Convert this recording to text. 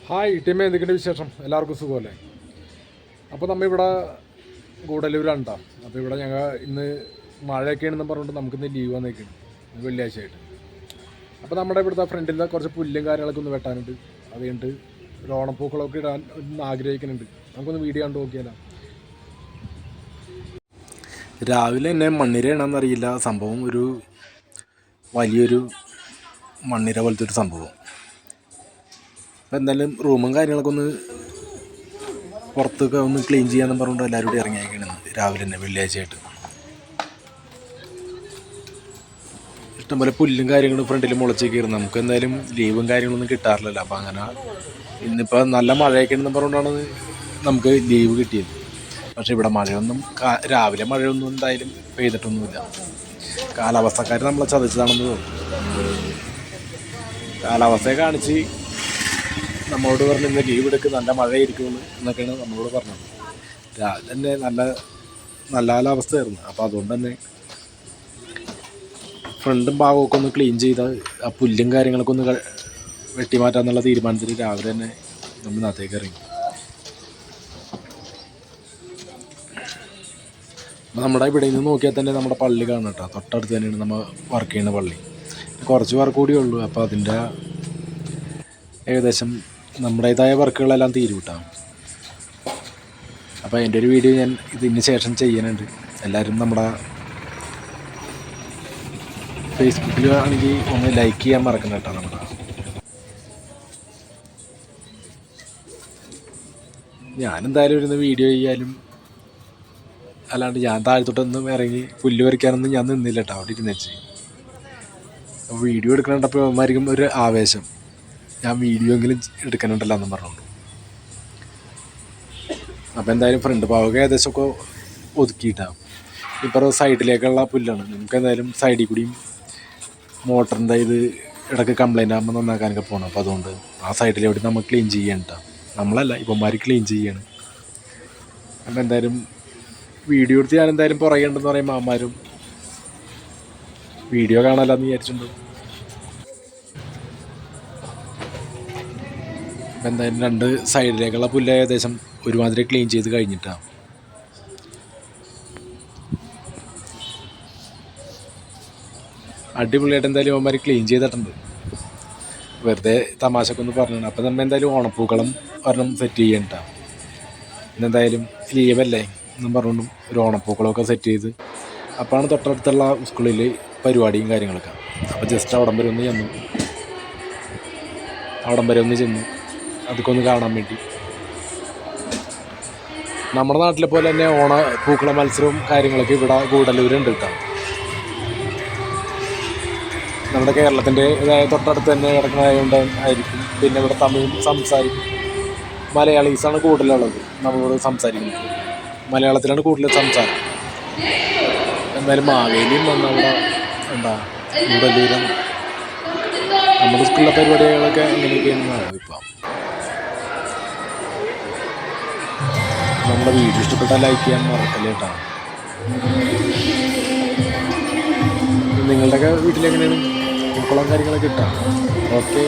Hi ടീമേ, എന്തൊക്കെയുണ്ട് വിശേഷം? എല്ലാവർക്കും സുഖമല്ലേ? അപ്പോൾ നമ്മൾ ഇവിടെ ഗൂഡല്ലൂരാണ്. അപ്പോൾ ഇവിടെ ഞങ്ങൾ ഇന്ന് മഴയൊക്കെയാണെന്ന് പറഞ്ഞുകൊണ്ട് നമുക്കിന്ന് ലീവ് വന്നേക്കാണ്, വെള്ളിയാഴ്ച ആയിട്ട്. അപ്പോൾ നമ്മുടെ ഇവിടുത്തെ ഫ്രണ്ടിലെ കുറച്ച് പുല്ലും കാര്യങ്ങളൊക്കെ ഒന്ന് വെട്ടാനുണ്ട്. അത് കഴിഞ്ഞിട്ട് ഒരു ഓണപ്പൂക്കളൊക്കെ ഇടാൻ ഒന്ന് ആഗ്രഹിക്കുന്നുണ്ട്. നമുക്കൊന്ന് വീഡിയോ കണ്ടു നോക്കിയാലോ? രാവിലെ തന്നെ മണ്ണിരയാണെന്നറിയില്ല, സംഭവം ഒരു വലിയൊരു മണ്ണിര പോലത്തെ ഒരു സംഭവം. അപ്പോൾ എന്തായാലും റൂമും കാര്യങ്ങളൊക്കെ ഒന്ന് പുറത്തൊക്കെ ഒന്ന് ക്ലീൻ ചെയ്യാമെന്ന് പറഞ്ഞുകൊണ്ട് എല്ലാവരും കൂടി ഇറങ്ങിയേക്കണത് രാവിലെ തന്നെ, വെള്ളിയാഴ്ചയായിട്ട്. ഇഷ്ടംപോലെ പുല്ലും കാര്യങ്ങളും ഫ്രണ്ടിൽ മുളച്ച് കയറും. നമുക്ക് എന്തായാലും ലീവും കാര്യങ്ങളൊന്നും കിട്ടാറില്ലല്ലോ. അപ്പോൾ അങ്ങനെ ഇന്നിപ്പോൾ നല്ല മഴയൊക്കെയാണെന്ന് പറഞ്ഞുകൊണ്ടാണ് നമുക്ക് ലീവ് കിട്ടിയത്. പക്ഷേ ഇവിടെ മഴയൊന്നും രാവിലെ മഴയൊന്നും എന്തായാലും പെയ്തിട്ടൊന്നുമില്ല. കാലാവസ്ഥക്കാർ നമ്മളെ ചതിച്ചതാണെന്ന് തോന്നുന്നു. കാലാവസ്ഥയെ കാണിച്ച് നമ്മളോട് പറഞ്ഞ് ഇന്ന് ലീവ് എടുക്കുക, നല്ല മഴയായിരിക്കുമെന്ന് എന്നൊക്കെയാണ് നമ്മളോട് പറഞ്ഞത്. രാവിലെ തന്നെ നല്ല കാലാവസ്ഥയായിരുന്നു. അപ്പോൾ അതുകൊണ്ട് തന്നെ ഫ്രണ്ടും ഭാഗമൊക്കെ ഒന്ന് ക്ലീൻ ചെയ്ത് ആ പുല്ലും കാര്യങ്ങളൊക്കെ ഒന്ന് വെട്ടിമാറ്റാന്നുള്ള തീരുമാനത്തിൽ രാവിലെ തന്നെ നമ്മൾ നാട്ടിലേക്ക് ഇറങ്ങി. അപ്പോൾ നമ്മുടെ ഇവിടെ നിന്ന് നോക്കിയാൽ തന്നെ നമ്മുടെ പള്ളി കാണും കേട്ടോ. തൊട്ടടുത്ത് തന്നെയാണ് നമ്മൾ വർക്ക് ചെയ്യുന്ന പള്ളി. കുറച്ച് വർക്ക് കൂടിയേ ഉള്ളൂ. അപ്പോൾ അതിൻ്റെ ഏകദേശം നമ്മുടേതായ വർക്കുകളെല്ലാം തീരും കിട്ടാം. അപ്പോൾ അതിൻ്റെ ഒരു വീഡിയോ ഞാൻ ഇതിന് ശേഷം ചെയ്യാനുണ്ട്. എല്ലാവരും നമ്മുടെ ഫേസ്ബുക്കിൽ ആണെങ്കിൽ ഒന്ന് ലൈക്ക് ചെയ്യാൻ മറക്കണം കേട്ടോ. നമ്മുടെ ഞാനെന്തായാലും ഇരുന്ന് വീഡിയോ ചെയ്യാനും അല്ലാണ്ട് ഞാൻ താഴത്തോട്ടൊന്നും ഇറങ്ങി പുല്ല് പറിക്കാനൊന്നും ഞാൻ നിന്നില്ല കേട്ടോ. അവിടെ ഇരുന്ന് വെച്ച് അപ്പോൾ വീഡിയോ എടുക്കണുണ്ടപ്പോൾ അവന്മാർക്കും ഒരു ആവേശം, ഞാൻ വീഡിയോ എങ്കിലും എടുക്കാനുണ്ടല്ലോ എന്നും പറഞ്ഞുകൊണ്ട്. അപ്പോൾ എന്തായാലും ഫ്രണ്ട് ഭാഗമൊക്കെ ഏകദേശമൊക്കെ ഒതുക്കിയിട്ടാകും. ഇപ്പോൾ സൈഡിലേക്കുള്ള പുല്ലാണ്. നമുക്ക് എന്തായാലും സൈഡിൽ കൂടിയും മോട്ടറിൻ്റെ ഇത് ഇടയ്ക്ക് കംപ്ലൈൻ്റ് ആകുമ്പോൾ നന്നാക്കാനൊക്കെ പോകണം. അപ്പോൾ അതുകൊണ്ട് ആ സൈഡിലെവിടെ നമ്മൾ ക്ലീൻ ചെയ്യണ്ട, നമ്മളല്ല ഇവന്മാർ ക്ലീൻ ചെയ്യാണ്. അപ്പോൾ എന്തായാലും വീഡിയോ എടുത്ത് ഞാൻ എന്തായാലും പുറകെയുണ്ടെന്ന് പറയുമ്പോൾ അമ്മമാരും വീഡിയോ കാണാമല്ലോ എന്ന് വിചാരിച്ചിട്ടുണ്ട്. അപ്പം എന്തായാലും രണ്ട് സൈഡിലേക്കുള്ള പുല്ല് ഏകദേശം ഒരുമാതിരി ക്ലീൻ ചെയ്ത് കഴിഞ്ഞിട്ടാണ്. അടിപൊളിയായിട്ട് എന്തായാലും അവന്മാർ ക്ലീൻ ചെയ്തിട്ടുണ്ട്. വെറുതെ തമാശക്കൊന്ന് പറഞ്ഞിട്ടുണ്ട്. അപ്പം നമ്മൾ എന്തായാലും ഓണപ്പൂക്കളം ഒരെണ്ണം സെറ്റ് ചെയ്യണ്ടാണ്. ഇന്നെന്തായാലും ലീവല്ലേ എന്നും പറഞ്ഞുകൊണ്ടും ഒരു ഓണപ്പൂക്കളമൊക്കെ സെറ്റ് ചെയ്ത് അപ്പോഴാണ് തൊട്ടടുത്തുള്ള സ്കൂളിൽ പരിപാടിയും കാര്യങ്ങളൊക്കെ. അപ്പോൾ ജസ്റ്റ് അവിടം വരെ ഒന്ന് ചെന്നു അതൊക്കെ ഒന്ന് കാണാൻ വേണ്ടി. നമ്മുടെ നാട്ടിലെ പോലെ തന്നെ ഓണ പൂക്കള മത്സരവും കാര്യങ്ങളൊക്കെ ഇവിടെ ഗൂഡല്ലൂരുണ്ട് കേട്ടോ. നമ്മുടെ കേരളത്തിൻ്റെ തൊട്ടടുത്ത് തന്നെ കിടക്കുന്നതായതുകൊണ്ട് ആയിരിക്കും. പിന്നെ ഇവിടെ തമിഴ് സംസാരിക്കും, മലയാളീസാണ് കൂടുതലുള്ളത് നമ്മളോട് സംസാരിക്കുന്നത്. മലയാളത്തിലാണ് കൂടുതൽ സംസാരം. എന്തായാലും മാവേലിയും നമ്മുടെ ഗൂഡല്ലൂരാണ്. നമ്മുടെ സ്കൂളിലെ പരിപാടികളൊക്കെ എങ്ങനെയൊക്കെയാണ് ഇപ്പം. നമ്മുടെ വീഡിയോ ഇഷ്ടപ്പെട്ടാൽ ലൈക്ക് ചെയ്യാൻ മറക്കല്ലേ കേട്ടോ. നിങ്ങളുടെയൊക്കെ വീട്ടിലെങ്ങനെയാണ് പൂക്കളം കാര്യങ്ങളൊക്കെ ഇട്ടാൽ? ഓക്കെ.